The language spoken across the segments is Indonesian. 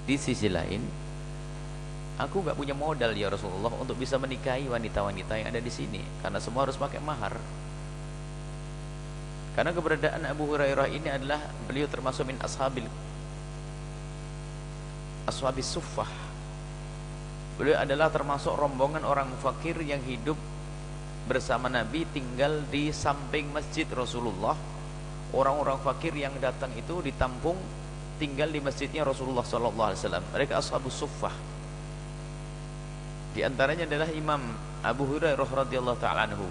Di sisi lain, aku nggak punya modal ya Rasulullah untuk bisa menikahi wanita-wanita yang ada di sini, karena semua harus pakai mahar. Karena keberadaan Abu Hurairah ini adalah beliau termasuk min ashabis suffah. Beliau adalah termasuk rombongan orang fakir yang hidup bersama Nabi, tinggal di samping masjid Rasulullah. Orang-orang fakir yang datang itu ditampung, tinggal di masjidnya Rasulullah sallallahu alaihi wasallam. Mereka ashabus suffah. Di antaranya adalah Imam Abu Hurairah radhiyallahu taala anhu.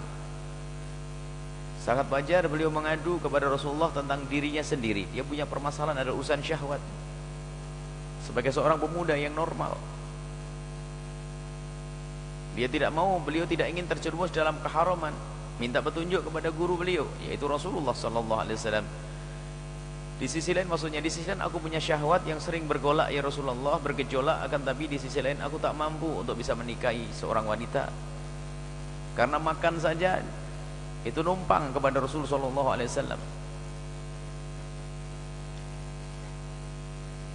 Sangat wajar beliau mengadu kepada Rasulullah tentang dirinya sendiri. Dia punya permasalahan, ada urusan syahwat. Sebagai seorang pemuda yang normal, beliau tidak ingin terjerumus dalam keharaman. Minta petunjuk kepada guru beliau, yaitu Rasulullah sallallahu alaihi wasallam. Di sisi lain, maksudnya di sisi lain aku punya syahwat yang sering bergolak ya Rasulullah, bergejolak, akan tapi di sisi lain aku tak mampu untuk bisa menikahi seorang wanita. Karena makan saja itu numpang kepada Rasul sallallahu alaihi wasallam.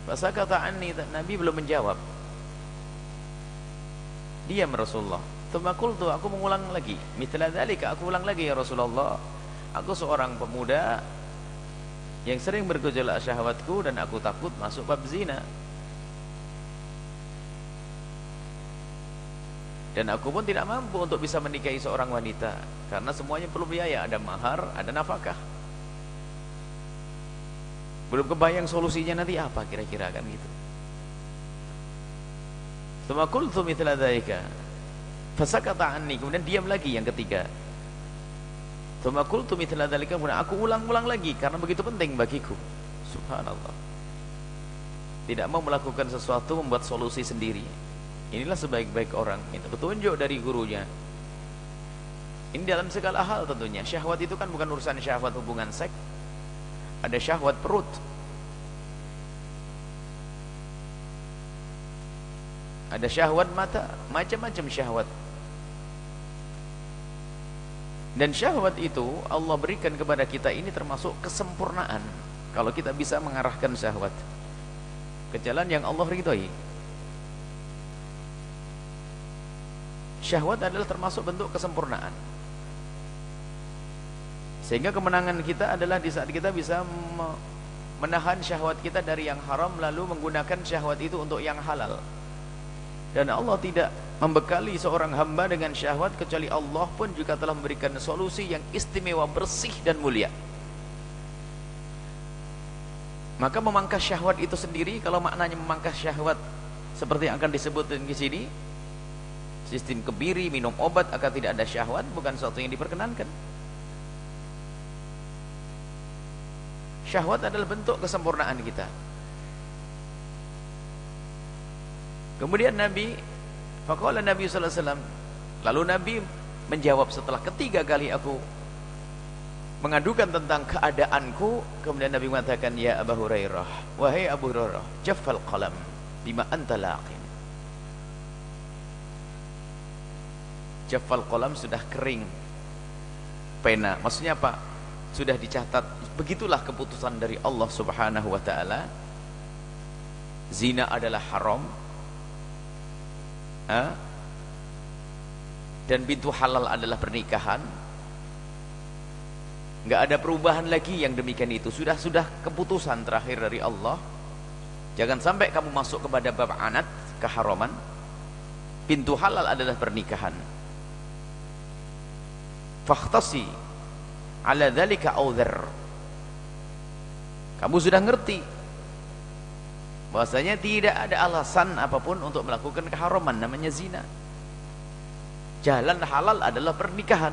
Fasakata anni, Nabi belum menjawab. Diam Rasulullah. Tsumma qultu, aku mengulang lagi. Mithla dzalika, aku ulang lagi ya Rasulullah. Aku seorang pemuda yang sering bergejolak syahwatku dan aku takut masuk bab zina. Dan aku pun tidak mampu untuk bisa menikahi seorang wanita, karena semuanya perlu biaya, ada mahar, ada nafkah. Belum kebayang solusinya nanti apa kira-kira, kan gitu. Tsumma qultu mithla dzalika fasakata anni, kemudian diam lagi yang ketiga. Tsumma qultu mithla dzalika, kemudian aku ulang-ulang lagi karena begitu penting bagiku. Subhanallah. Tidak mau melakukan sesuatu, membuat solusi sendiri. Inilah sebaik-baik orang, itu petunjuk dari gurunya. Ini dalam segala hal tentunya. Syahwat itu kan bukan urusan syahwat hubungan seks. Ada syahwat perut, ada syahwat mata, macam-macam syahwat. Dan syahwat itu Allah berikan kepada kita ini termasuk kesempurnaan. Kalau kita bisa mengarahkan syahwat ke jalan yang Allah ridhoi. Syahwat adalah termasuk bentuk kesempurnaan. Sehingga kemenangan kita adalah di saat kita bisa menahan syahwat kita dari yang haram, lalu menggunakan syahwat itu untuk yang halal. Dan Allah tidak membekali seorang hamba dengan syahwat, kecuali Allah pun juga telah memberikan solusi yang istimewa, bersih dan mulia. Maka memangkas syahwat itu sendiri, kalau maknanya memangkas syahwat seperti yang akan disebutkan di sini, sistem kebiri, minum obat agar tidak ada syahwat, bukan sesuatu yang diperkenankan. Syahwat adalah bentuk kesempurnaan kita. Kemudian faqala Nabi sallallahu alaihi wasallam, lalu Nabi menjawab setelah ketiga kali aku mengadukan tentang keadaanku, kemudian Nabi mengatakan, ya Abu Hurairah, wahai Abu Hurairah, jaffal qalam bima anta laqin. Jaffal qalam, sudah kering pena. Maksudnya apa? Sudah dicatat. Begitulah keputusan dari Allah Subhanahu wa taala. Zina adalah haram. Dan pintu halal adalah pernikahan. Enggak ada perubahan lagi yang demikian itu. Sudah keputusan terakhir dari Allah. Jangan sampai kamu masuk kepada bab anat, keharaman. Pintu halal adalah pernikahan. Fakhtasi ala dzalika audhar. Kamu sudah ngerti bahwasanya tidak ada alasan apapun untuk melakukan keharaman, namanya zina. Jalan halal adalah pernikahan.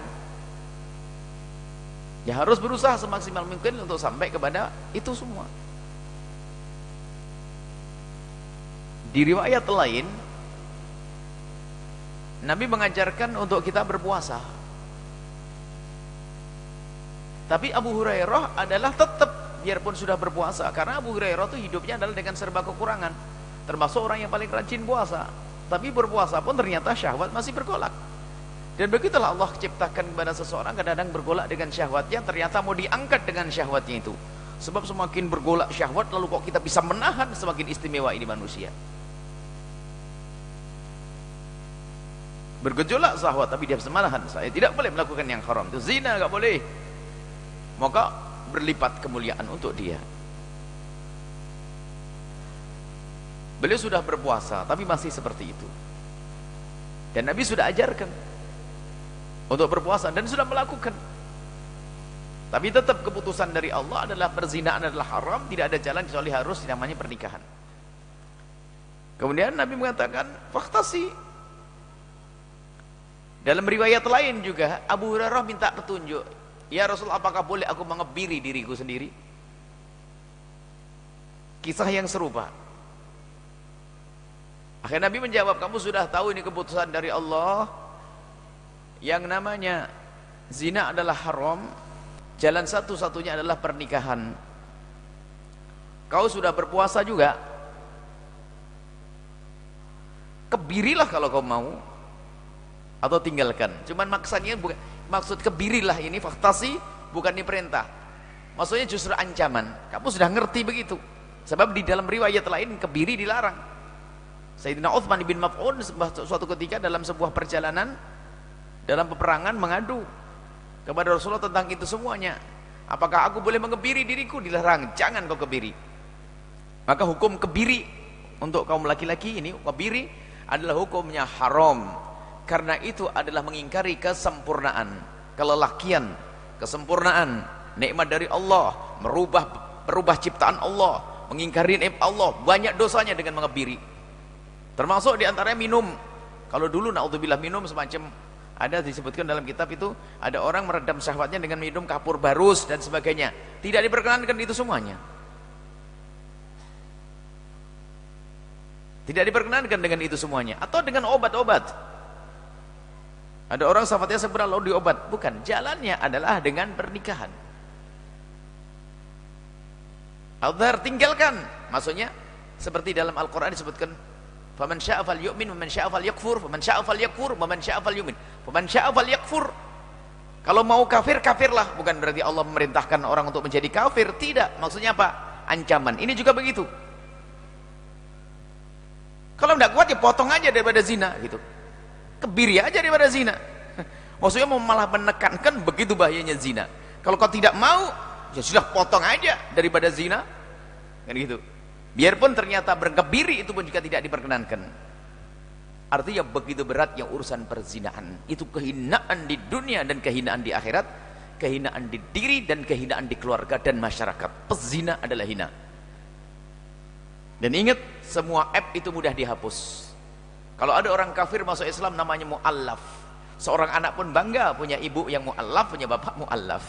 Ya harus berusaha semaksimal mungkin untuk sampai kepada itu semua. Di riwayat lain Nabi mengajarkan untuk kita berpuasa. Tapi Abu Hurairah adalah tetap biarpun sudah berpuasa, karena Abu Hurairah itu hidupnya adalah dengan serba kekurangan, termasuk orang yang paling rajin puasa. Tapi berpuasa pun ternyata syahwat masih bergolak. Dan begitulah Allah ciptakan kepada seseorang, kadang-kadang bergolak dengan syahwatnya, ternyata mau diangkat dengan syahwatnya itu. Sebab semakin bergolak syahwat, lalu kok kita bisa menahan, semakin istimewa ini manusia. Bergejolak syahwat tapi dia bisa menahan. Saya tidak boleh melakukan yang haram, itu zina, nggak boleh. Maka berlipat kemuliaan untuk dia. Beliau sudah berpuasa tapi masih seperti itu. Dan Nabi sudah ajarkan untuk berpuasa dan sudah melakukan. Tapi tetap keputusan dari Allah adalah perzinaan adalah haram, tidak ada jalan kecuali harus namanya pernikahan. Kemudian Nabi mengatakan, "Fakhtasi." Dalam riwayat lain juga Abu Hurairah minta petunjuk, "Ya Rasul, apakah boleh aku mengebiri diriku sendiri?" Kisah yang serupa. Akhirnya Nabi menjawab, "Kamu sudah tahu ini keputusan dari Allah. Yang namanya zina adalah haram. Jalan satu-satunya adalah pernikahan. Kau sudah berpuasa juga. Kebirilah kalau kau mau, atau tinggalkan." Cuman maksudnya bukan, maksud kebirilah ini faktasi, bukan diperintah. Maksudnya justru ancaman. Kamu sudah ngerti begitu. Sebab di dalam riwayat lain kebiri dilarang. Sayyidina Uthman bin Maf'un suatu ketika dalam sebuah perjalanan dalam peperangan mengadu kepada Rasulullah tentang itu semuanya. "Apakah aku boleh mengebiri diriku?" Dilarang, "Jangan kau kebiri." Maka hukum kebiri untuk kaum laki-laki ini, kebiri adalah hukumnya haram. Karena itu adalah mengingkari kesempurnaan, kelelakian, kesempurnaan, nikmat dari Allah, merubah ciptaan Allah, mengingkari nikmat Allah, banyak dosanya dengan mengebiri. Termasuk diantaranya minum. Kalau dulu naudzubillah minum semacam, ada disebutkan dalam kitab itu, ada orang meredam syahwatnya dengan minum kapur barus dan sebagainya. Tidak diperkenankan itu semuanya. Tidak diperkenankan dengan itu semuanya. Atau dengan obat-obat. Ada orang syahwatnya sebenarnya lalu diobat. Bukan, jalannya adalah dengan pernikahan. Al-dhar, tinggalkan. Maksudnya seperti dalam Al-Quran disebutkan, "Faman syaa falyu'min wa man syaa falyakfur, faman syaa falyakfur wa man syaa falyu'min, faman syaa falyakfur." Kalau mau kafir, kafirlah. Bukan berarti Allah memerintahkan orang untuk menjadi kafir, tidak. Maksudnya apa? Ancaman. Ini juga begitu. Kalau tidak kuat ya potong aja daripada zina gitu. Kebiri aja daripada zina. Maksudnya mau malah menekankan begitu bahayanya zina. Kalau kau tidak mau, ya sudah potong aja daripada zina. Kan gitu. Biarpun ternyata berkebiri itu pun juga tidak diperkenankan. Artinya begitu beratnya urusan perzinaan. Itu kehinaan di dunia dan kehinaan di akhirat, kehinaan di diri dan kehinaan di keluarga dan masyarakat. Pezina adalah hina. Dan ingat, semua aib itu mudah dihapus. Kalau ada orang kafir masuk Islam namanya mu'allaf. Seorang anak pun bangga punya ibu yang mu'allaf, punya bapak mu'allaf.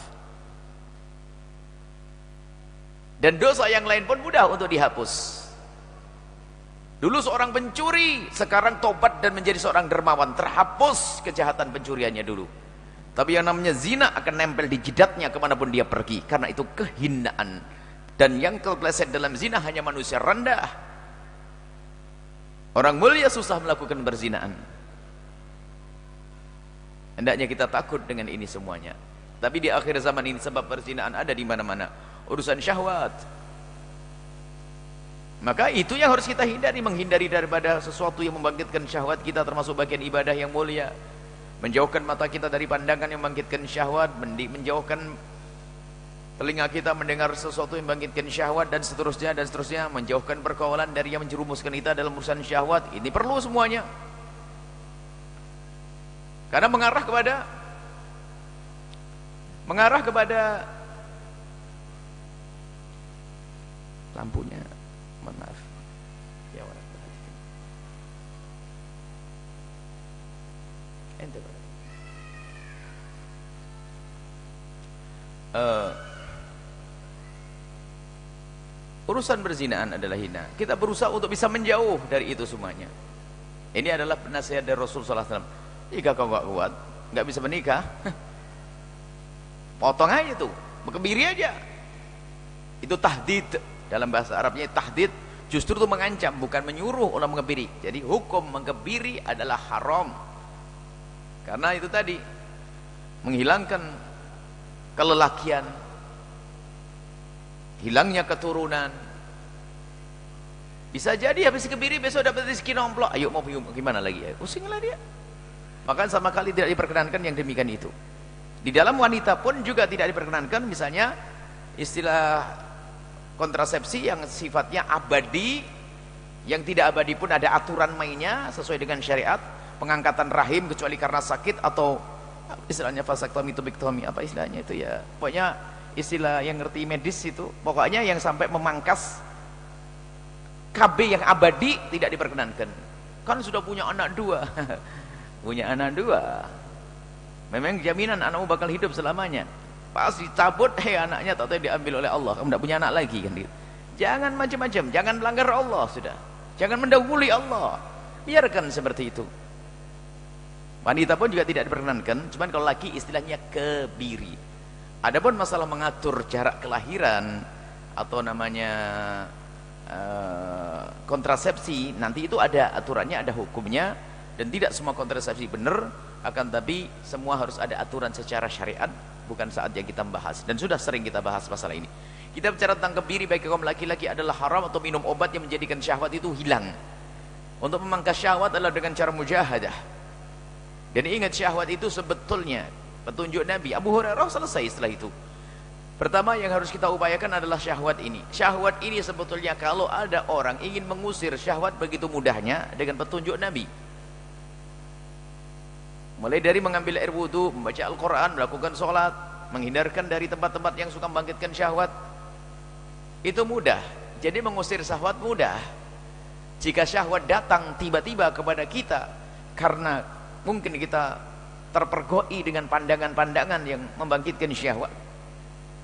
Dan dosa yang lain pun mudah untuk dihapus. Dulu seorang pencuri, sekarang tobat dan menjadi seorang dermawan, terhapus kejahatan pencuriannya dulu. Tapi yang namanya zina akan nempel di jidatnya kemanapun dia pergi, karena itu kehinaan. Dan yang terpeleset dalam zina hanya manusia rendah. Orang mulia susah melakukan perzinaan. Hendaknya kita takut dengan ini semuanya. Tapi di akhir zaman ini sebab perzinaan ada di mana-mana. Urusan syahwat. Maka itu yang harus kita hindari, menghindari daripada sesuatu yang membangkitkan syahwat kita, termasuk bagian ibadah yang mulia. Menjauhkan mata kita dari pandangan yang membangkitkan syahwat, menjauhkan telinga kita mendengar sesuatu yang membangkitkan syahwat dan seterusnya, menjauhkan pergaulan dari yang menjerumuskan kita dalam urusan syahwat. Ini perlu semuanya. Karena mengarah kepada lampunya, mohon maaf ya, warna perhatikan ente urusan berzinaan adalah hina. Kita berusaha untuk bisa menjauh dari itu semuanya. Ini adalah nasihat dari Rasulullah SAW. Jika kau nggak kuat, nggak bisa menikah, potong aja tuh, berkebiri aja. Itu tahdid. Dalam bahasa Arabnya tahdid justru itu mengancam, bukan menyuruh orang mengebiri. Jadi hukum mengebiri adalah haram. Karena itu tadi menghilangkan kelelakian, hilangnya keturunan. Bisa jadi habis kebiri besok dapat rezeki nomplok, ayo mau gimana lagi ya, pusinglah dia. Maka sama kali tidak diperkenankan yang demikian itu. Di dalam wanita pun juga tidak diperkenankan misalnya istilah kontrasepsi yang sifatnya abadi, yang tidak abadi pun ada aturan mainnya sesuai dengan syariat. Pengangkatan rahim kecuali karena sakit atau istilahnya vasektomi, tubektomi, apa istilahnya itu ya, pokoknya istilah yang ngerti medis itu, pokoknya yang sampai memangkas KB yang abadi tidak diperkenankan. Kan sudah punya anak 2 punya anak 2, memang jaminan anakmu bakal hidup selamanya, pas dicabut anaknya tak tahu diambil oleh Allah, kamu tidak punya anak lagi kan gitu. Jangan macam-macam, jangan melanggar Allah, sudah jangan mendahului Allah, biarkan seperti itu. Wanita pun juga tidak diperkenankan, cuman kalau laki istilahnya kebiri. Adapun masalah mengatur jarak kelahiran atau namanya kontrasepsi, nanti itu ada aturannya, ada hukumnya, dan tidak semua kontrasepsi benar, akan tapi semua harus ada aturan secara syariat, bukan saatnya kita membahas, dan sudah sering kita bahas masalah ini. Kita bicara tentang kebiri bagi kaum laki-laki adalah haram, atau minum obat yang menjadikan syahwat itu hilang. Untuk memangkas syahwat adalah dengan cara mujahadah. Dan ingat, syahwat itu sebetulnya petunjuk Nabi. Abu Hurairah selesai setelah itu. Pertama yang harus kita upayakan adalah syahwat ini. Syahwat ini sebetulnya kalau ada orang ingin mengusir syahwat begitu mudahnya dengan petunjuk Nabi. Mulai dari mengambil air wudhu, membaca Al-Quran, melakukan sholat, menghindarkan dari tempat-tempat yang suka membangkitkan syahwat. Itu mudah. Jadi mengusir syahwat mudah. Jika syahwat datang tiba-tiba kepada kita karena mungkin kita terpergoi dengan pandangan-pandangan yang membangkitkan syahwat,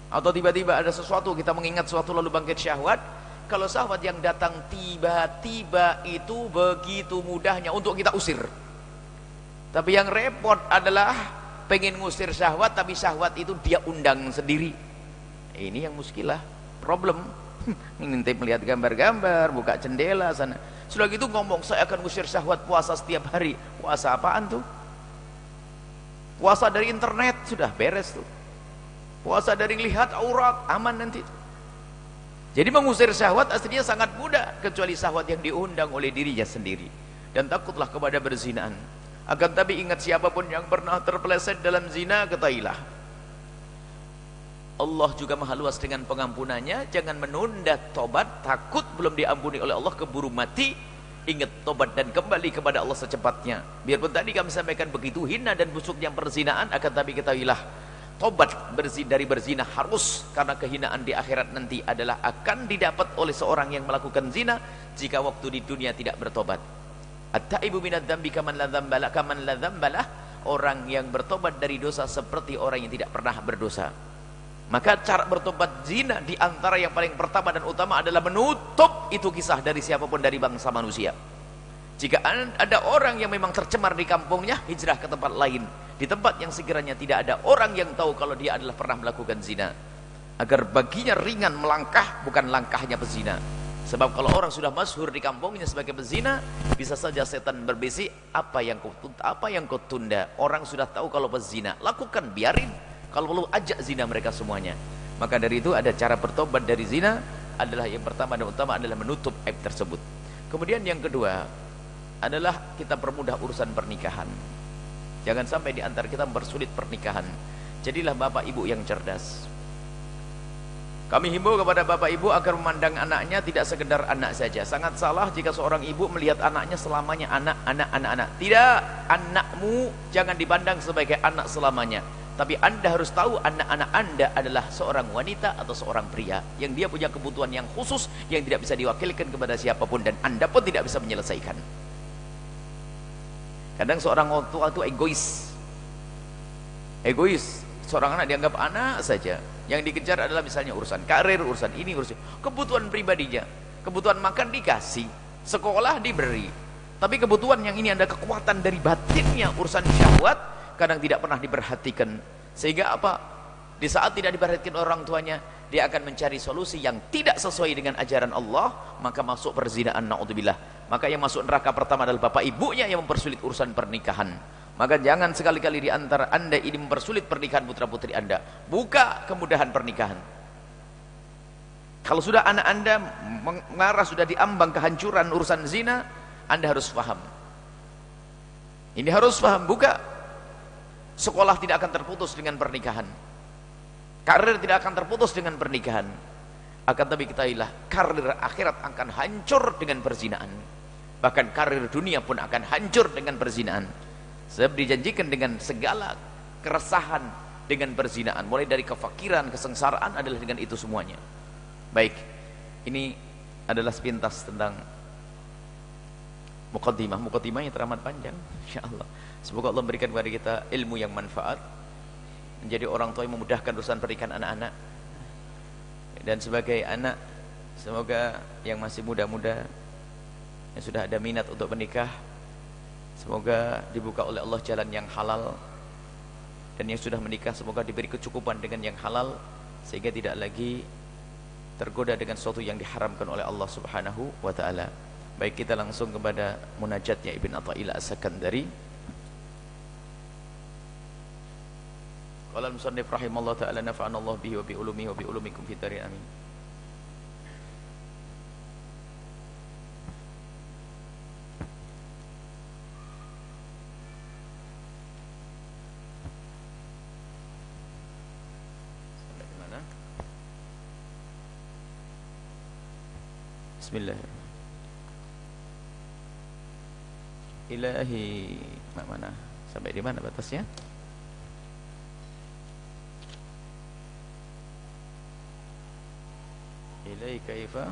atau tiba-tiba ada sesuatu, kita mengingat sesuatu lalu bangkit syahwat. Kalau syahwat yang datang tiba-tiba itu begitu mudahnya untuk kita usir. Tapi yang repot adalah pengen ngusir syahwat, tapi syahwat itu dia undang sendiri. Ini yang muskilah, problem. Ngintip melihat gambar-gambar, buka jendela sana. Sudah gitu ngomong, saya akan ngusir syahwat puasa setiap hari. Puasa apaan tuh? Puasa dari internet, sudah beres tuh. Puasa dari lihat aurat, aman nanti. Jadi mengusir syahwat aslinya sangat mudah, kecuali syahwat yang diundang oleh dirinya sendiri. Dan takutlah kepada berzinaan. Akan tapi ingat, siapapun yang pernah terpeleset dalam zina, ketahuilah Allah juga maha luas dengan pengampunannya. Jangan menunda tobat, takut belum diampuni oleh Allah keburu mati. Ingat tobat dan kembali kepada Allah secepatnya. Biarpun tadi kami sampaikan begitu hina dan busuknya perzinahan, akan tapi ketahuilah tobat dari berzina harus, karena kehinaan di akhirat nanti adalah akan didapat oleh seorang yang melakukan zina jika waktu di dunia tidak bertobat. At-taibu minadz dzambi kaman la dzambalah. Orang yang bertobat dari dosa seperti orang yang tidak pernah berdosa. Maka cara bertobat zina di antara yang paling pertama dan utama adalah menutup itu kisah dari siapapun dari bangsa manusia. Jika ada orang yang memang tercemar di kampungnya, hijrah ke tempat lain, di tempat yang sekiranya tidak ada orang yang tahu kalau dia adalah pernah melakukan zina, agar baginya ringan melangkah, bukan langkahnya pezina. Sebab kalau orang sudah masyhur di kampungnya sebagai pezina, bisa saja setan berbisik, apa yang kau tunda? Orang sudah tahu kalau pezina, lakukan, biarin. Kalau perlu ajak zina mereka semuanya. Maka dari itu ada cara bertobat dari zina, adalah yang pertama dan utama adalah menutup aib tersebut. Kemudian yang kedua adalah kita permudah urusan pernikahan. Jangan sampai di antara kita mempersulit pernikahan. Jadilah bapak ibu yang cerdas. Kami himbau kepada bapak ibu agar memandang anaknya tidak sekedar anak saja. Sangat salah jika seorang ibu melihat anaknya selamanya anak. Tidak, anakmu jangan dipandang sebagai anak selamanya. Tapi anda harus tahu anak-anak anda adalah seorang wanita atau seorang pria yang dia punya kebutuhan yang khusus yang tidak bisa diwakilkan kepada siapapun, dan anda pun tidak bisa menyelesaikan. Kadang seorang orang tua itu egois. Seorang anak dianggap anak saja. Yang dikejar adalah misalnya urusan karir, urusan ini, urusan kebutuhan pribadinya. Kebutuhan makan dikasih, sekolah diberi. Tapi kebutuhan yang ini ada kekuatan dari batinnya, urusan syahwat, kadang tidak pernah diperhatikan. Sehingga apa? Di saat tidak diperhatikan orang tuanya, dia akan mencari solusi yang tidak sesuai dengan ajaran Allah, maka masuk perzinaan, naudzubillah. Maka yang masuk neraka pertama adalah bapak ibunya yang mempersulit urusan pernikahan. Maka jangan sekali-kali di antara anda ini mempersulit pernikahan putra putri anda. Buka kemudahan pernikahan. Kalau sudah anak Anda mengarah, sudah diambang kehancuran urusan zina, Anda harus paham. Ini harus paham, buka. Sekolah tidak akan terputus dengan pernikahan. Karir tidak akan terputus dengan pernikahan. Akan tapi ketahuilah, karir akhirat akan hancur dengan perzinaan. Bahkan karir dunia pun akan hancur dengan perzinaan. Sebab dijanjikan dengan segala keresahan dengan perzinaan. Mulai dari kefakiran, kesengsaraan adalah dengan itu semuanya. Baik, ini adalah sepintas tentang muqaddimah. Muqaddimahnya teramat panjang, insyaallah. Semoga Allah memberikan kepada kita ilmu yang manfaat, menjadi orang tua yang memudahkan urusan pernikahan anak-anak. Dan sebagai anak, semoga yang masih muda-muda, yang sudah ada minat untuk menikah, semoga dibuka oleh Allah jalan yang halal. Dan yang sudah menikah, semoga diberi kecukupan dengan yang halal, sehingga tidak lagi tergoda dengan sesuatu yang diharamkan oleh Allah Subhanahu wa ta'ala. Baik, kita langsung kepada munajatnya Ibn Atha'illah As-Sakandari. Qala al-musannif rahimallahu ta'ala, nafa'ana Allah bihi wa bi ulumihi wa bi ulumikum fid darin amin. Sampai di mana? Bismillahirrahmanirrahim. Ilahi, mana? Sampai di mana batasnya? Ilahi kaifa?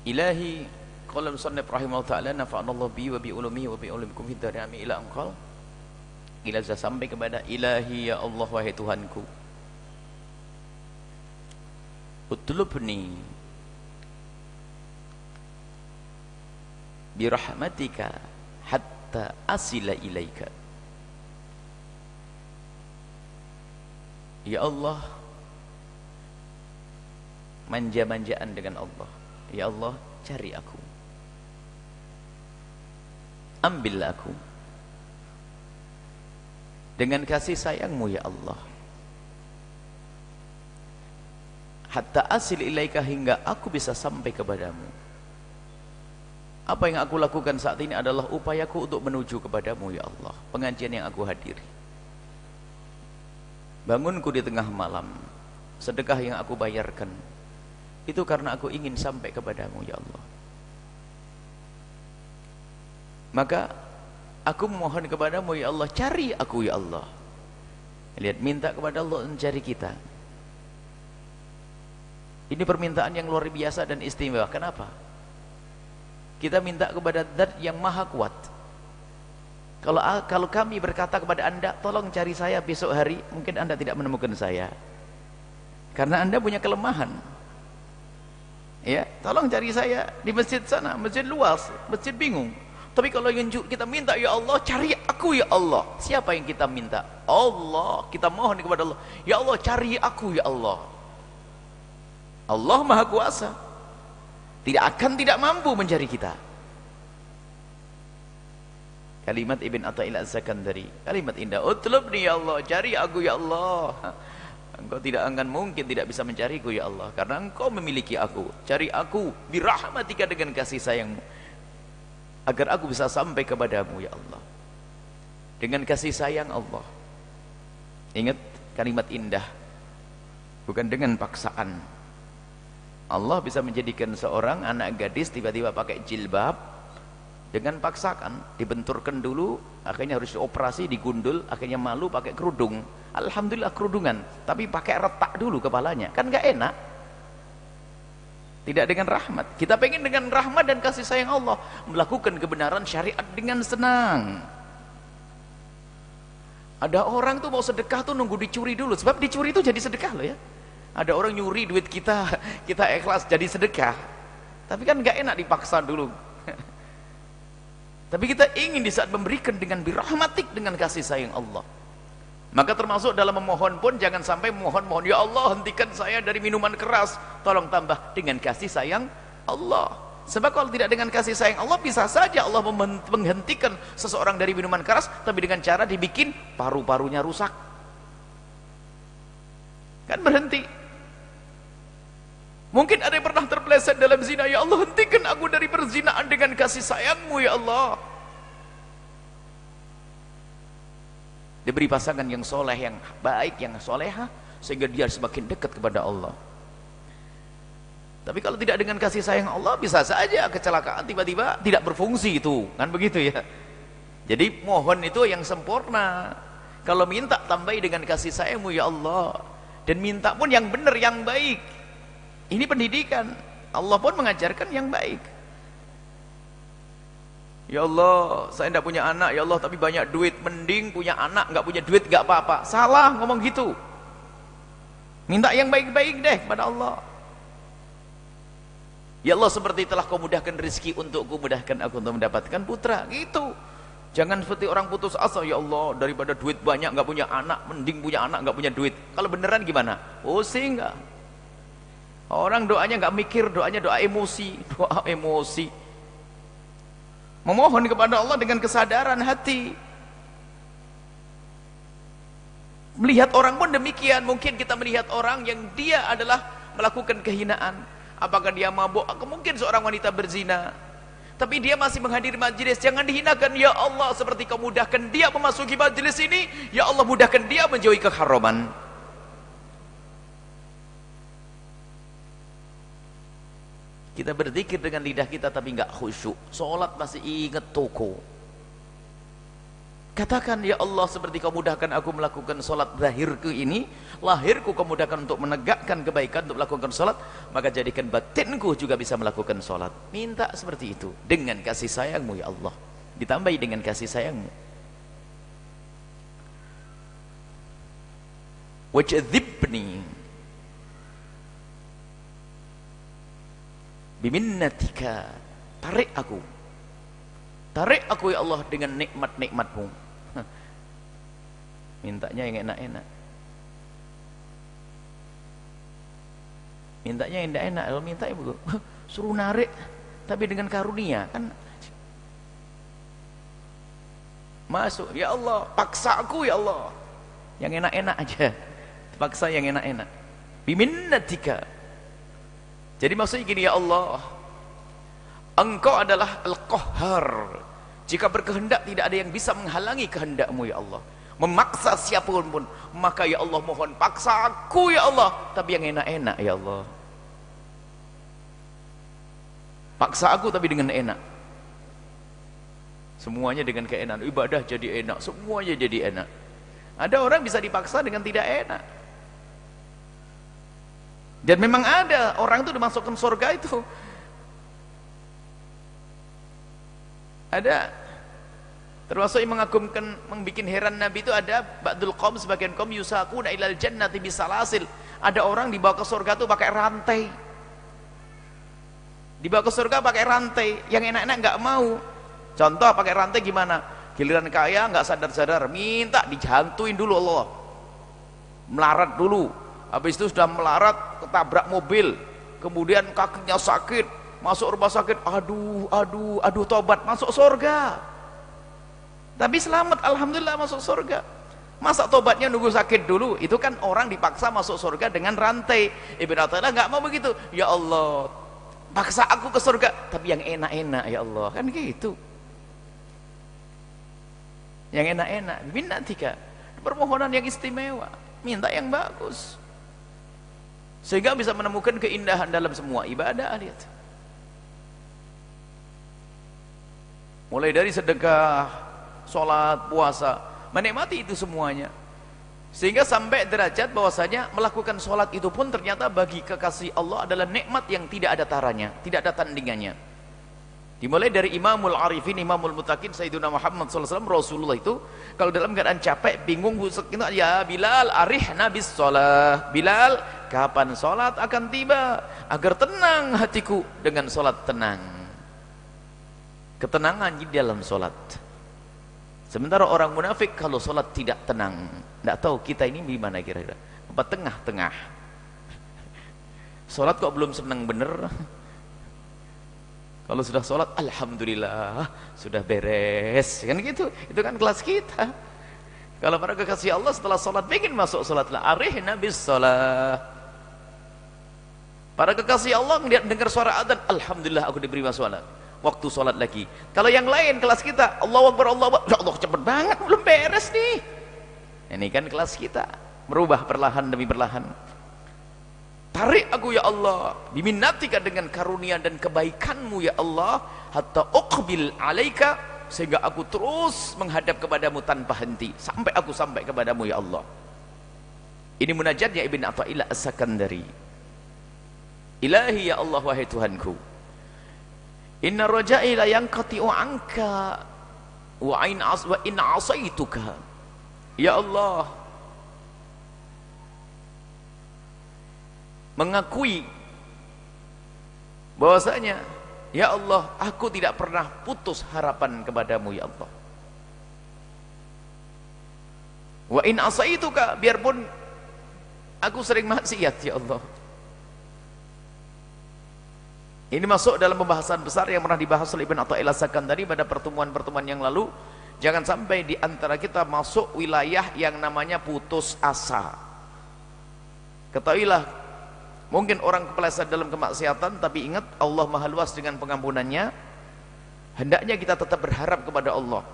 Ilahi, qala al-musannif rahimahullah ta'ala, nafa'ana Allah bi wa bi ulumihi wa bi ulumikum fid darin amin, ila anqal. Ila sudah sampai kepada ilahi, ya Allah, wahai Tuhanku, utlubni birahmatika hatta asila ilaika. Ya Allah, manja-manjaan dengan Allah. Ya Allah, cari aku, ambil aku dengan kasih sayangmu ya Allah, hatta asil ilaika, hingga aku bisa sampai kepadamu. Apa yang aku lakukan saat ini adalah upayaku untuk menuju kepadamu ya Allah. Pengajian yang aku hadiri, bangunku di tengah malam, sedekah yang aku bayarkan, itu karena aku ingin sampai kepadamu ya Allah. Maka aku memohon kepadamu ya Allah, cari aku ya Allah. Lihat, minta kepada Allah mencari kita. Ini permintaan yang luar biasa dan istimewa. Kenapa? Kita minta kepada Zat yang maha kuat. Kalau kami berkata kepada Anda, tolong cari saya besok hari, mungkin Anda tidak menemukan saya, karena Anda punya kelemahan. Ya, tolong cari saya di masjid sana, masjid luas, masjid bingung. Tapi kalau yang kita minta, ya Allah, cari aku ya Allah. Siapa yang kita minta? Allah. Kita mohon kepada Allah, ya Allah, cari aku ya Allah. Allah maha kuasa, tidak mampu mencari kita. Kalimat Ibn Atha'illah Az-Sakandari, kalimat indah. Utlubni ya Allah, cari aku ya Allah. Engkau tidak akan mungkin tidak bisa mencariku ya Allah, karena engkau memiliki aku. Cari aku birahmatika, dengan kasih sayangmu, agar aku bisa sampai kepadamu ya Allah. Dengan kasih sayang Allah. Ingat kalimat indah, bukan dengan paksaan. Allah bisa menjadikan seorang anak gadis tiba-tiba pakai jilbab dengan paksakan, dibenturkan dulu, akhirnya harus dioperasi, digundul, akhirnya malu pakai kerudung. Alhamdulillah kerudungan, tapi pakai retak dulu kepalanya, kan gak enak. Tidak dengan rahmat. Kita pengen dengan rahmat dan kasih sayang Allah melakukan kebenaran syariat dengan senang. Ada orang tuh mau sedekah tuh nunggu dicuri dulu, sebab dicuri itu jadi sedekah loh ya. Ada orang nyuri duit kita, kita ikhlas jadi sedekah, tapi kan gak enak dipaksa dulu. Tapi kita ingin di saat memberikan dengan birahmatik, dengan kasih sayang Allah. Maka termasuk dalam memohon pun jangan sampai mohon-mohon, ya Allah hentikan saya dari minuman keras, tolong tambah dengan kasih sayang Allah. Sebab kalau tidak dengan kasih sayang Allah, bisa saja Allah menghentikan seseorang dari minuman keras, tapi dengan cara dibikin paru-parunya rusak, kan berhenti. Mungkin ada yang pernah terpeleset dalam zina, ya Allah hentikan aku dari perzinaan dengan kasih sayangmu ya Allah. Diberi pasangan yang soleh, yang baik, yang soleha, sehingga dia semakin dekat kepada Allah. Tapi kalau tidak dengan kasih sayang Allah, bisa saja kecelakaan tiba-tiba tidak berfungsi itu, kan begitu ya. Jadi mohon itu yang sempurna. Kalau minta tambahi dengan kasih sayangmu ya Allah, dan minta pun yang benar, yang baik. Ini pendidikan. Allah pun mengajarkan yang baik. Ya Allah, saya tidak punya anak ya Allah, tapi banyak duit. Mending punya anak, nggak punya duit nggak apa-apa. Salah ngomong gitu. Minta yang baik-baik deh kepada Allah. Ya Allah, seperti telah kau mudahkan rezeki untukku, mudahkan aku untuk mendapatkan putra. Gitu. Jangan seperti orang putus asa, ya Allah, daripada duit banyak nggak punya anak, mending punya anak nggak punya duit. Kalau beneran gimana? Pusing nggak? Orang doanya nggak mikir, doanya doa emosi, doa emosi. Memohon kepada Allah dengan kesadaran hati. Melihat orang pun demikian. Mungkin kita melihat orang yang dia adalah melakukan kehinaan. Apakah dia mabuk? Mungkin seorang wanita berzina, tapi dia masih menghadiri majelis. Jangan dihinakan ya Allah, seperti kau mudahkan dia memasuki majelis ini, ya Allah mudahkan dia menjauhi keharaman. Kita berzikir dengan lidah kita tapi enggak khusyuk. Salat masih ingat toko. Katakan ya Allah, seperti kau mudahkan aku melakukan salat zahirku ini, lahirku kau mudahkan untuk menegakkan kebaikan, untuk melakukan salat, maka jadikan batinku juga bisa melakukan salat. Minta seperti itu dengan kasih sayangmu ya Allah, ditambahi dengan kasih sayangmu. Waj'adhibni biminnatika, tarik aku ya Allah dengan nikmat-nikmatmu. Mintanya yang enak-enak, mintanya yang enak-enak. Kalau minta ibu suruh narik tapi dengan karunia, kan masuk. Ya Allah, paksa aku ya Allah yang enak-enak aja, paksa yang enak-enak. Biminnatika. Jadi maksudnya gini, ya Allah, Engkau adalah Al-Qahhar. Jika berkehendak tidak ada yang bisa menghalangi kehendakmu ya Allah. Memaksa siapapun pun, maka ya Allah mohon paksa aku ya Allah, tapi yang enak-enak ya Allah. Paksa aku tapi dengan enak. Semuanya dengan keenakan. Ibadah jadi enak, semuanya jadi enak. Ada orang bisa dipaksa dengan tidak enak. Dan memang ada orang itu dimasukkan surga itu. Ada. Termasuk yang mengagumkan, membuat heran Nabi itu ada ba'dul qaum, sebagian kaum yusaquna ilal jannati bisalasil. Ada orang dibawa ke surga itu pakai rantai. Dibawa ke surga pakai rantai, yang enak-enak nggak mau. Contoh pakai rantai gimana? Giliran kaya nggak sadar-sadar, minta dijantuin dulu Allah. Melarat dulu. Habis itu sudah melarat, ketabrak mobil. Kemudian kakinya sakit, masuk rumah sakit. Aduh, tobat, masuk surga. Tapi selamat, alhamdulillah masuk surga. Masa tobatnya nunggu sakit dulu? Itu kan orang dipaksa masuk surga dengan rantai. Ibn Athaillah nggak mau begitu. Ya Allah, paksa aku ke surga, tapi yang enak-enak ya Allah, kan gitu. Yang enak-enak, minnatika, permohonan yang istimewa, minta yang bagus, sehingga bisa menemukan keindahan dalam semua ibadah. Lihat, mulai dari sedekah, sholat, puasa, menikmati itu semuanya, sehingga sampai derajat bahwasanya melakukan sholat itu pun ternyata bagi kekasih Allah adalah nikmat yang tidak ada taranya, tidak ada tandingannya. Dimulai dari Imamul Arifin, Imamul Muttaqin, Sayyidina Muhammad SAW, Rasulullah itu kalau dalam keadaan capek, bingung, busuk itu, ya Bilal, arihna bis sholat. Bilal, kapan sholat akan tiba agar tenang hatiku dengan sholat tenang. Ketenangan di dalam sholat. Sementara orang munafik kalau sholat tidak tenang. Tidak tahu kita ini di mana kira-kira. Apa tengah-tengah. Sholat kok belum senang bener. Kalau sudah sholat, alhamdulillah sudah beres. Kan gitu. Itu kan kelas kita. Kalau para kekasih Allah setelah sholat ingin masuk sholat, arihna bis sholat. Para kekasih Allah ngelihat dengar suara adzan, alhamdulillah aku diberi sholat. Waktu sholat lagi. Kalau yang lain kelas kita, Allahu Akbar, Allahu Akbar, ya Allah cepet banget, belum beres nih. Ini kan kelas kita, merubah perlahan demi perlahan. Tarik aku ya Allah, biminatika dengan karunia dan kebaikanmu ya Allah, hatta uqbil alaika, sehingga aku terus menghadap kepadamu tanpa henti sampai aku sampai kepadamu ya Allah. Ini munajatnya Ibn Athaillah As-Sakandari. Ilahi ya Allah, wahai Tuhanku, inna raja'i la yanqati'u anka wa in asaituka. Ya Allah, mengakui bahwasanya ya Allah, aku tidak pernah putus harapan kepadamu ya Allah. Wa in asaituka, biarpun aku sering maksiat ya Allah. Ini masuk dalam pembahasan besar yang pernah dibahas oleh Ibn Athaillah As-Sakandari pada pertemuan-pertemuan yang lalu. Jangan sampai di antara kita masuk wilayah yang namanya putus asa. Ketahuilah, mungkin orang kepeleset dalam kemaksiatan, tapi ingat Allah Maha Luas dengan pengampunannya. Hendaknya kita tetap berharap kepada Allah.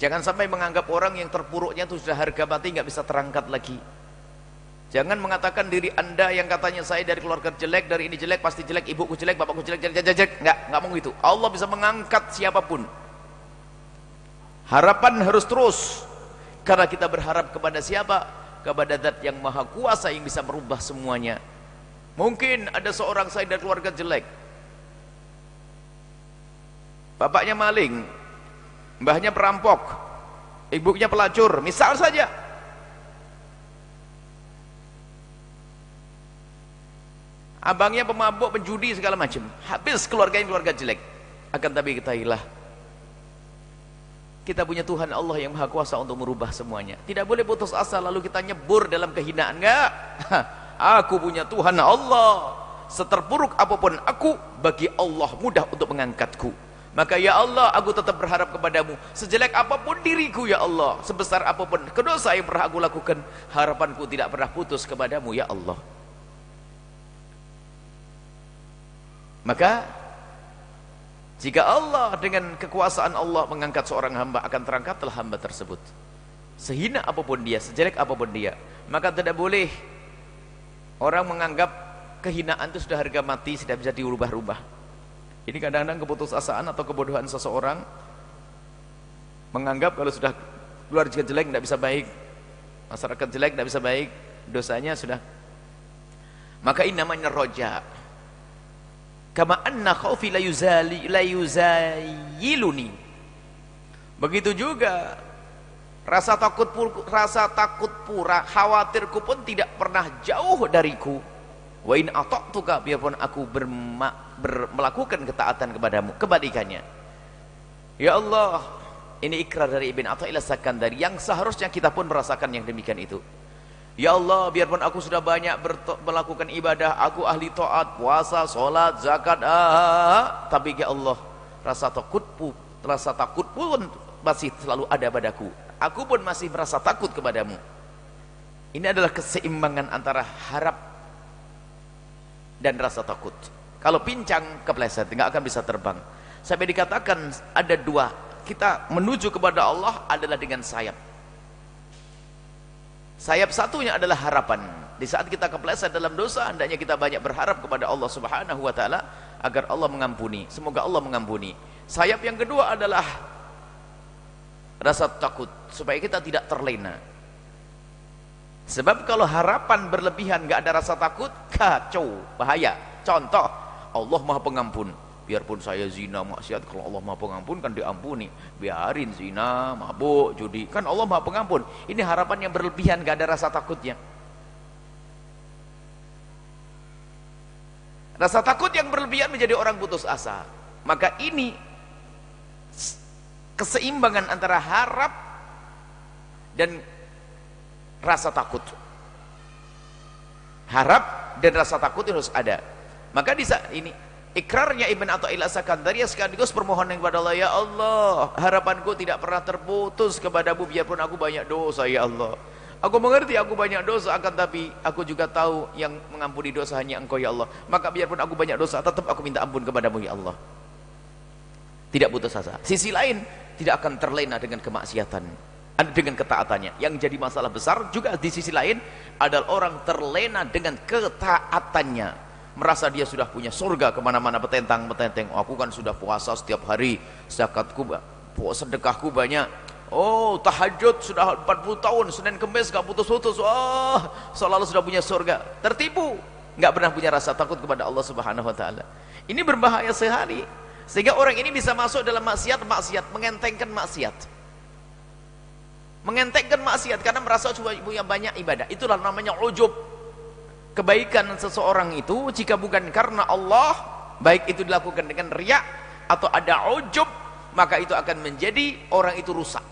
Jangan sampai menganggap orang yang terpuruknya itu sudah harga mati, nggak bisa terangkat lagi. Jangan mengatakan diri anda yang katanya saya dari keluarga jelek, dari ini jelek, pasti jelek, ibuku jelek, bapakku jelek, jelek. Nggak mau gitu. Allah bisa mengangkat siapapun. Harapan harus terus, karena kita berharap kepada siapa? Kepada Zat yang Maha Kuasa yang bisa merubah semuanya. Mungkin ada seorang saya dari keluarga jelek, bapaknya maling, mbahnya perampok, ibunya pelacur, misal saja. Abangnya pemabuk, penjudi, segala macam. Habis keluarga jelek. Akan tapi ketahuilah, kita punya Tuhan Allah yang Maha Kuasa untuk merubah semuanya. Tidak boleh putus asa lalu kita nyebur dalam kehinaan. Enggak. Aku punya Tuhan Allah. Seterpuruk apapun aku, bagi Allah mudah untuk mengangkatku. Maka ya Allah, aku tetap berharap kepadamu. Sejelek apapun diriku ya Allah, sebesar apapun dosa yang pernah aku lakukan, harapanku tidak pernah putus kepadamu ya Allah. Maka jika Allah dengan kekuasaan Allah mengangkat seorang hamba, akan terangkatlah hamba tersebut. Sehina apapun dia, sejelek apapun dia. Maka tidak boleh orang menganggap kehinaan itu sudah harga mati, tidak bisa diubah-ubah. Ini kadang-kadang keputusasaan atau kebodohan seseorang menganggap kalau sudah keluarga jelek tidak bisa baik, masyarakat jelek tidak bisa baik, dosanya sudah. Maka ini namanya roja. Kama anna khaufi la yuzayiluni. Begitu juga rasa takut pura, khawatirku pun tidak pernah jauh dariku. Wa in ata'tuka, biarpun aku melakukan ketaatan kepadamu, kebalikannya. Ya Allah, ini ikrar dari Ibn Athaillah As-Sakandari yang seharusnya kita pun merasakan yang demikian itu. Ya Allah, biarpun aku sudah banyak melakukan ibadah, aku ahli taat, puasa, sholat, zakat, tapi ya Allah, rasa takut pun masih selalu ada padaku. Aku pun masih merasa takut kepadamu. Ini adalah keseimbangan antara harap dan rasa takut. Kalau pincang, kepleset, nggak akan bisa terbang. Sampai dikatakan ada dua, kita menuju kepada Allah adalah dengan sayap. Sayap satunya adalah harapan. Di saat kita kepleset dalam dosa, hendaknya kita banyak berharap kepada Allah Subhanahu wa taala agar Allah mengampuni. Semoga Allah mengampuni. Sayap yang kedua adalah rasa takut, supaya kita tidak terlena. Sebab kalau harapan berlebihan, nggak ada rasa takut, kacau, bahaya. Contoh, Allah Maha Pengampun. Biarpun saya zina, maksiat, kalau Allah Maha Pengampun kan diampuni. Biarin zina, mabuk, judi, kan Allah Maha Pengampun. Ini harapan yang berlebihan, gak ada rasa takutnya. Rasa takut yang berlebihan menjadi orang putus asa. Maka ini keseimbangan antara harap dan rasa takut. Harap dan rasa takut itu harus ada. Maka di saat ini ikrarnya Ibn Athaillah As-Sakandari sekaligus permohonan kepada Allah, ya Allah, harapanku tidak pernah terputus kepadamu biarpun aku banyak dosa ya Allah. Aku mengerti aku banyak dosa, akan tapi aku juga tahu yang mengampuni dosa hanya Engkau ya Allah. Maka biarpun aku banyak dosa, tetap aku minta ampun kepadamu ya Allah. Tidak putus asa. Sisi lain, tidak akan terlena dengan kemaksiatan, dengan ketaatannya. Yang jadi masalah besar juga di sisi lain adalah orang terlena dengan ketaatannya, merasa dia sudah punya surga, kemana-mana petentang-petenteng. Aku kan sudah puasa setiap hari, zakatku, sedekahku banyak. Oh, tahajud sudah 40 tahun, Senin Kemis gak putus-putus. Oh, seolah-olah sudah punya surga. Tertipu, gak pernah punya rasa takut kepada Allah Subhanahu wa taala. Ini berbahaya sekali. Sehingga orang ini bisa masuk dalam maksiat, mengentengkan maksiat. Mengentengkan maksiat karena merasa punya banyak ibadah. Itulah namanya ujub. Kebaikan seseorang itu jika bukan karena Allah, baik itu dilakukan dengan riya atau ada ujub, maka itu akan menjadi orang itu rusak,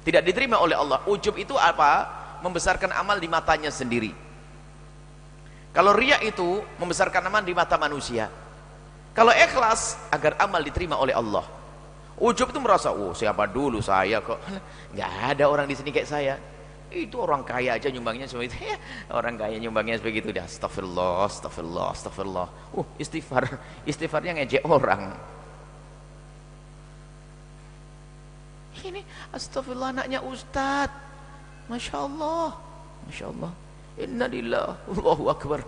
tidak diterima oleh Allah. Ujub itu apa? Membesarkan amal di matanya sendiri. Kalau riya itu membesarkan amal di mata manusia. Kalau ikhlas agar amal diterima oleh Allah. Ujub itu merasa, oh siapa dulu saya kok, nggak ada orang di sini kayak saya. Itu orang kaya aja nyumbangnya seperti itu. Orang kaya nyumbangnya begitu. Dah astagfirullah, astagfirullah, astagfirullah. Istighfarnya ngejek orang. Ini astagfirullah anaknya Ustad, Masya Allah, Masya Allah, innalillah, Allahu Akbar.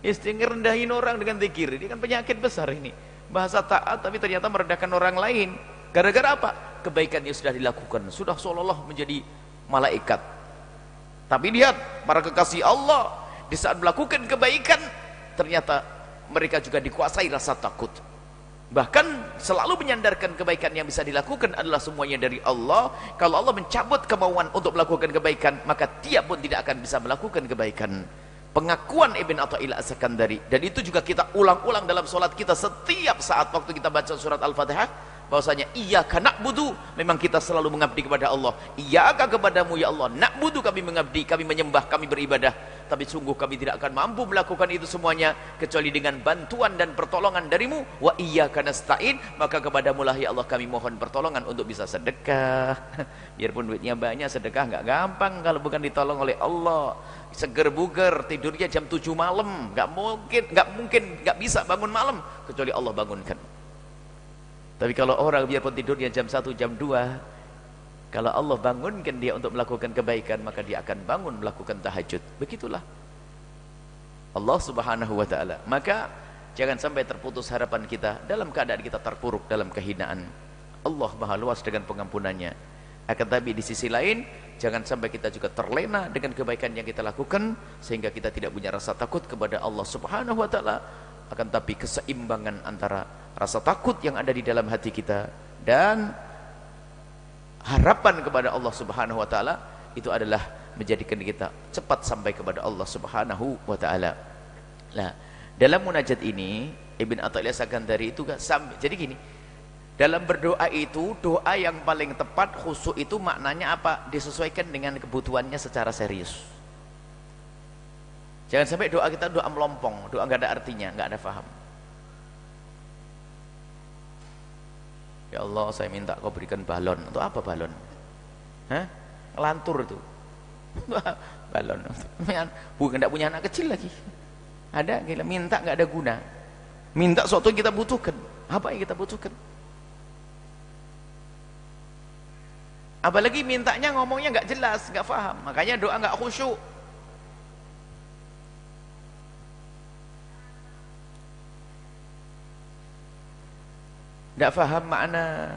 Istighfar rendahin orang dengan zikir, ini kan penyakit besar ini. Bahasa taat tapi ternyata merendahkan orang lain. Gara-gara apa? Kebaikannya sudah dilakukan, sudah seolah-olah menjadi malaikat. Tapi lihat para kekasih Allah, di saat melakukan kebaikan ternyata mereka juga dikuasai rasa takut. Bahkan selalu menyandarkan kebaikan yang bisa dilakukan adalah semuanya dari Allah. Kalau Allah mencabut kemauan untuk melakukan kebaikan, maka dia pun tidak akan bisa melakukan kebaikan. Pengakuan Ibn Athaillah As-Sakandari, dan itu juga kita ulang-ulang dalam sholat kita setiap saat waktu kita baca surat Al-Fatihah, bahwasanya iyyaka na'budu, memang kita selalu mengabdi kepada Allah. Iyyaka kepadamu ya Allah, na'budu kami mengabdi, kami menyembah, kami beribadah. Tapi sungguh kami tidak akan mampu melakukan itu semuanya kecuali dengan bantuan dan pertolongan darimu. Wa iyyaka nasta'in, maka kepadamu lah ya Allah kami mohon pertolongan untuk bisa sedekah. Biarpun duitnya banyak, sedekah nggak gampang kalau bukan ditolong oleh Allah. Seger buger, tidurnya jam 7 malam, nggak bisa bangun malam kecuali Allah bangunkan. Tapi kalau orang biarpun tidurnya jam 1, jam 2, kalau Allah bangunkan dia untuk melakukan kebaikan, maka dia akan bangun melakukan tahajud. Begitulah Allah Subhanahu wa taala. Maka jangan sampai terputus harapan kita dalam keadaan kita terpuruk dalam kehinaan. Allah Maha luas dengan pengampunannya. Akan tapi di sisi lain, jangan sampai kita juga terlena dengan kebaikan yang kita lakukan sehingga kita tidak punya rasa takut kepada Allah Subhanahu wa taala. Akan tapi keseimbangan antara rasa takut yang ada di dalam hati kita dan harapan kepada Allah Subhanahu wa taala itu adalah menjadikan kita cepat sampai kepada Allah Subhanahu wa taala. Nah, dalam munajat ini Ibn Athaillah As-Sakandari itu jadi gini, dalam berdoa itu doa yang paling tepat khusyuk itu maknanya apa? Disesuaikan dengan kebutuhannya secara serius. Jangan sampai doa kita doa melompong, doa nggak ada artinya, nggak ada faham. Ya Allah, saya minta kau berikan balon. Untuk apa balon? Hah? Ngelantur itu. Balon. Bukan tidak punya anak kecil lagi. Ada, gila, minta nggak ada guna. Minta sesuatu yang kita butuhkan. Apa yang kita butuhkan? Apalagi mintanya ngomongnya nggak jelas, nggak paham. Makanya doa nggak khusyuk. Tidak faham makna.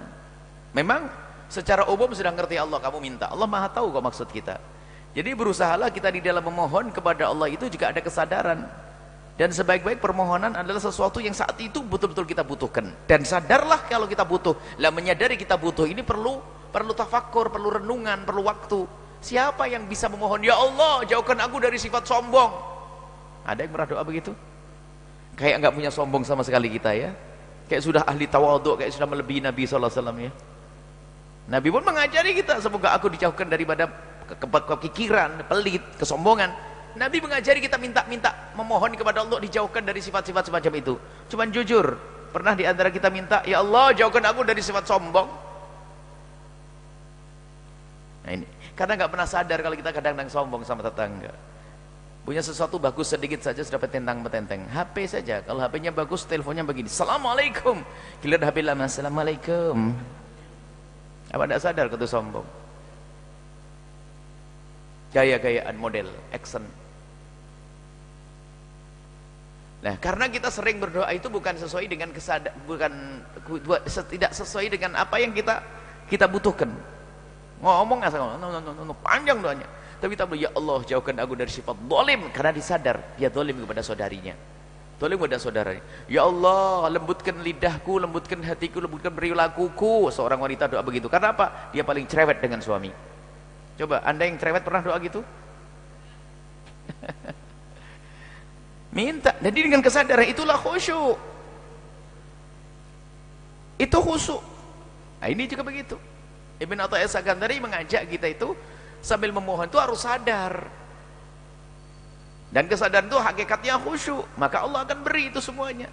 Memang secara umum sudah ngerti Allah, kamu minta, Allah Maha tahu kok maksud kita. Jadi berusahalah kita di dalam memohon kepada Allah itu juga ada kesadaran. Dan sebaik-baik permohonan adalah sesuatu yang saat itu betul-betul kita butuhkan. Dan sadarlah kalau kita butuh. Lah menyadari kita butuh ini perlu tafakkur, perlu renungan, perlu waktu. Siapa yang bisa memohon, ya Allah jauhkan aku dari sifat sombong? Ada yang pernah doa begitu? Kayak nggak punya sombong sama sekali kita ya. Kayak sudah ahli tawaduk, kayak sudah melebihi Nabi SAW ya. Nabi pun mengajari kita, semoga aku dijauhkan daripada kekikiran, pelit, kesombongan. Nabi mengajari kita minta memohon kepada Allah dijauhkan dari sifat-sifat semacam itu. Cuman jujur, pernah di antara kita minta, ya Allah jauhkan aku dari sifat sombong? Nah ini, karena nggak pernah sadar kalau kita kadang-kadang sombong sama tetangga. Punya sesuatu bagus sedikit saja sudah petentang-petenteng. HP saja, kalau HP-nya bagus, teleponnya begini. Assalamualaikum. Giliran HP lama, Assalamualaikum. Apa tidak sadar kalau sombong? Gaya-gayaan model, action. Nah, karena kita sering berdoa itu bukan sesuai dengan tidak sesuai dengan apa yang kita butuhkan. Ngomong asal panjang doanya. Tapi kita bilang, ya Allah jauhkan aku dari sifat zalim, karena disadar dia zalim kepada saudarinya, zalim kepada saudaranya. Ya Allah lembutkan lidahku, lembutkan hatiku, lembutkan perilakuku. Seorang wanita doa begitu. Karena apa? Dia paling cerewet dengan suami. Coba anda yang cerewet pernah doa gitu? Minta. Jadi dengan kesadaran itulah khusyuk. Itu khusyuk. Nah ini juga begitu. Ibn Athaillah Sakandari mengajak kita itu sambil memohon itu harus sadar, dan kesadaran itu hakikatnya khusyuk, maka Allah akan beri itu semuanya.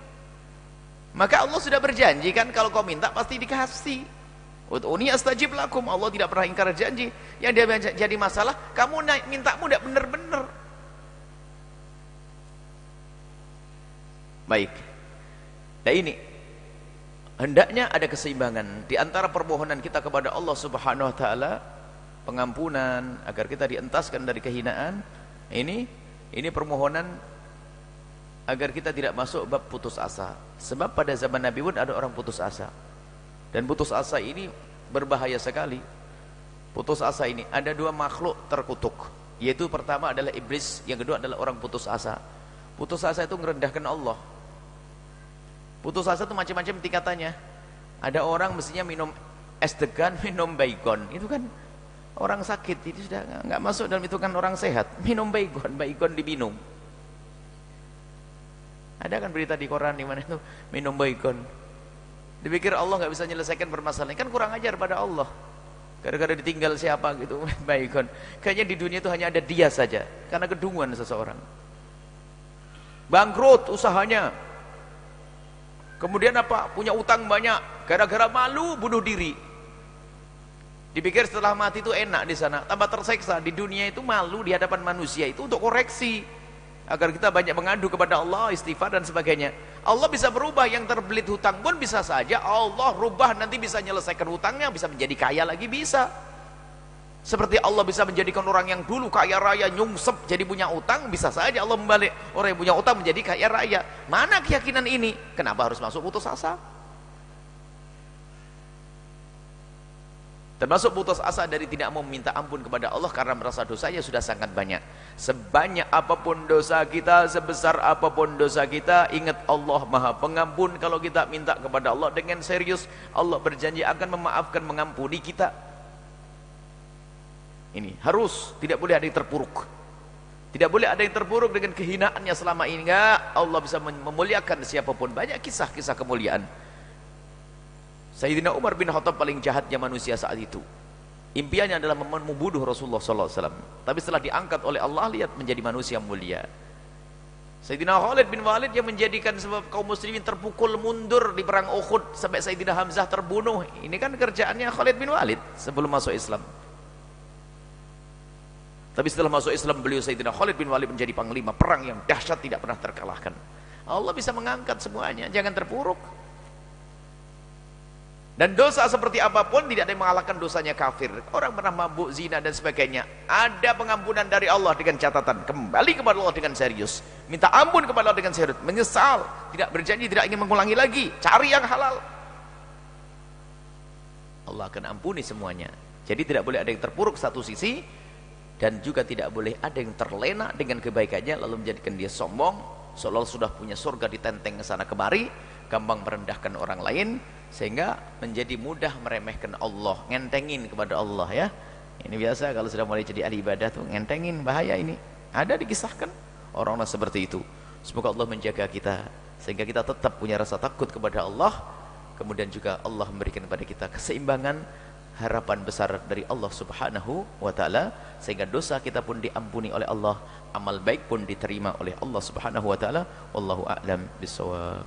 Maka Allah sudah berjanji kan, kalau kau minta pasti dikasih. Ud'uni astajib lakum. Allah tidak pernah ingkar janji. Yang dia jadi masalah kamu mintamu tidak benar-benar. Baik. Nah ini hendaknya ada keseimbangan di antara permohonan kita kepada Allah Subhanahu wa taala, pengampunan agar kita dientaskan dari kehinaan. Ini permohonan agar kita tidak masuk bab putus asa. Sebab pada zaman Nabi pun ada orang putus asa. Dan putus asa ini berbahaya sekali. Putus asa ini ada dua makhluk terkutuk, yaitu pertama adalah iblis, yang kedua adalah orang putus asa. Putus asa itu merendahkan Allah. Putus asa itu macam-macam tingkatannya. Ada orang mestinya minum es degan, minum baygon. Itu kan orang sakit, itu sudah nggak masuk dalam itu kan orang sehat. Minum baygon diminum. Ada kan berita di koran di mana itu minum baygon. Dipikir Allah nggak bisa menyelesaikan permasalahan, kan kurang ajar pada Allah. Gara-gara ditinggal siapa gitu, baygon. Kayaknya di dunia itu hanya ada dia saja, karena kedunguan seseorang. Bangkrut usahanya. Kemudian apa? Punya utang banyak, gara-gara malu bunuh diri. Dipikir setelah mati itu enak di sana, tambah terseksa. Di dunia itu malu di hadapan manusia itu untuk koreksi, agar kita banyak mengadu kepada Allah, istighfar dan sebagainya. Allah bisa berubah, yang terbelit hutang pun bisa saja Allah rubah, nanti bisa menyelesaikan hutangnya, bisa menjadi kaya lagi, bisa. Seperti Allah bisa menjadikan orang yang dulu kaya raya nyungsep jadi punya utang, bisa saja Allah membalik orang yang punya utang menjadi kaya raya. Mana keyakinan ini? Kenapa harus masuk putus asa? Termasuk putus asa dari tidak mau meminta ampun kepada Allah karena merasa dosanya sudah sangat banyak. Sebanyak apapun dosa kita, sebesar apapun dosa kita, ingat Allah Maha Pengampun. Kalau kita minta kepada Allah dengan serius, Allah berjanji akan memaafkan, mengampuni kita. Ini harus, tidak boleh ada yang terpuruk. Tidak boleh ada yang terpuruk dengan kehinaannya selama ini. Enggak, Allah bisa memuliakan siapapun. Banyak kisah-kisah kemuliaan. Sayyidina Umar bin Khattab paling jahatnya manusia saat itu. Impiannya adalah membunuh Rasulullah SAW. Tapi setelah diangkat oleh Allah, lihat menjadi manusia mulia. Sayyidina Khalid bin Walid yang menjadikan sebab kaum muslimin terpukul mundur di perang Uhud sampai Sayyidina Hamzah terbunuh. Ini kan kerjaannya Khalid bin Walid sebelum masuk Islam. Tapi setelah masuk Islam, beliau Sayyidina Khalid bin Walid menjadi panglima perang yang dahsyat, tidak pernah terkalahkan. Allah bisa mengangkat semuanya, jangan terpuruk. Dan dosa seperti apapun tidak ada yang mengalahkan dosanya kafir. Orang pernah mabuk, zina dan sebagainya, ada pengampunan dari Allah dengan catatan kembali kepada Allah dengan serius, minta ampun kepada Allah dengan serius, menyesal, tidak berjanji tidak ingin mengulangi lagi, cari yang halal, Allah akan ampuni semuanya. Jadi tidak boleh ada yang terpuruk satu sisi, dan juga tidak boleh ada yang terlena dengan kebaikannya lalu menjadikan dia sombong, seolah sudah punya surga ditenteng ke sana kemari, gampang merendahkan orang lain, sehingga menjadi mudah meremehkan Allah, ngentengin kepada Allah ya. Ini biasa kalau sudah mulai jadi ahli ibadah tuh ngentengin, bahaya ini. Ada dikisahkan orang-orang seperti itu. Semoga Allah menjaga kita sehingga kita tetap punya rasa takut kepada Allah. Kemudian juga Allah memberikan kepada kita keseimbangan, harapan besar dari Allah Subhanahu wa taala, sehingga dosa kita pun diampuni oleh Allah, amal baik pun diterima oleh Allah Subhanahu wa taala. Wallahu a'lam bishawab.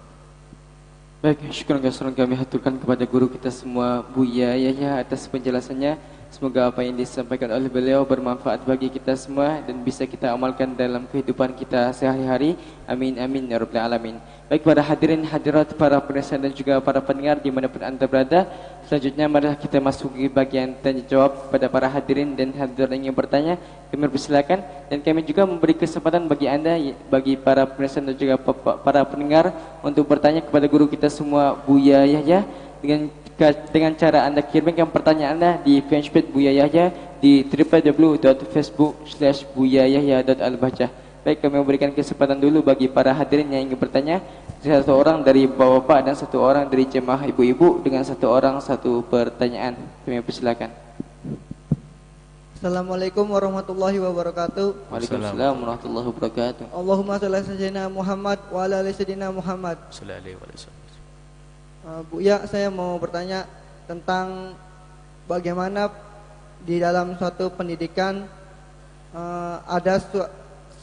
Baik, syukur kami haturkan kepada guru kita semua, Buya Yahya, atas penjelasannya. Semoga apa yang disampaikan oleh beliau bermanfaat bagi kita semua dan bisa kita amalkan dalam kehidupan kita sehari-hari. Amin amin ya rabbal alamin. Baik para hadirin hadirat, para pemirsa dan juga para pendengar dimanapun anda berada, selanjutnya mari kita masuki bagian tanya jawab pada para hadirin dan hadirat yang ingin bertanya. Kami persilakan dan kami juga memberi kesempatan bagi anda, bagi para pemirsa dan juga para pendengar untuk bertanya kepada guru kita semua, Buya Yahya, dengan cara anda kirimkan pertanyaan anda di fanpage Buya Yahya di www.facebook.com/buyayahya.albahjah. Baik, kami memberikan kesempatan dulu bagi para hadirin yang ingin bertanya, satu orang dari bapak-bapak dan satu orang dari jemaah ibu-ibu dengan satu orang satu pertanyaan. Kami persilakan. Assalamualaikum warahmatullahi wabarakatuh. Waalaikumsalam warahmatullahi wabarakatuh. Allahumma shalli ala sayyidina Muhammad wa ala ali sayyidina Muhammad. Sallallahu alaihi wasallam. Bu ya, saya mau bertanya tentang bagaimana di dalam suatu pendidikan ada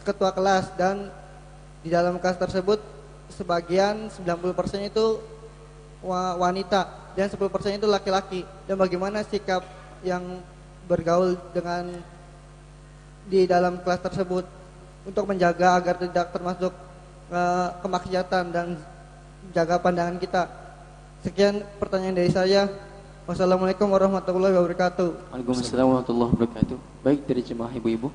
ketua kelas dan di dalam kelas tersebut sebagian 90% itu wanita dan 10% itu laki-laki, dan bagaimana sikap yang bergaul dengan di dalam kelas tersebut untuk menjaga agar tidak termasuk kemaksiatan dan jaga pandangan kita. Sekian pertanyaan dari saya. Wassalamualaikum warahmatullahi wabarakatuh. Waalaikumsalam warahmatullahi wabarakatuh. Baik, dari jemaah ibu-ibu.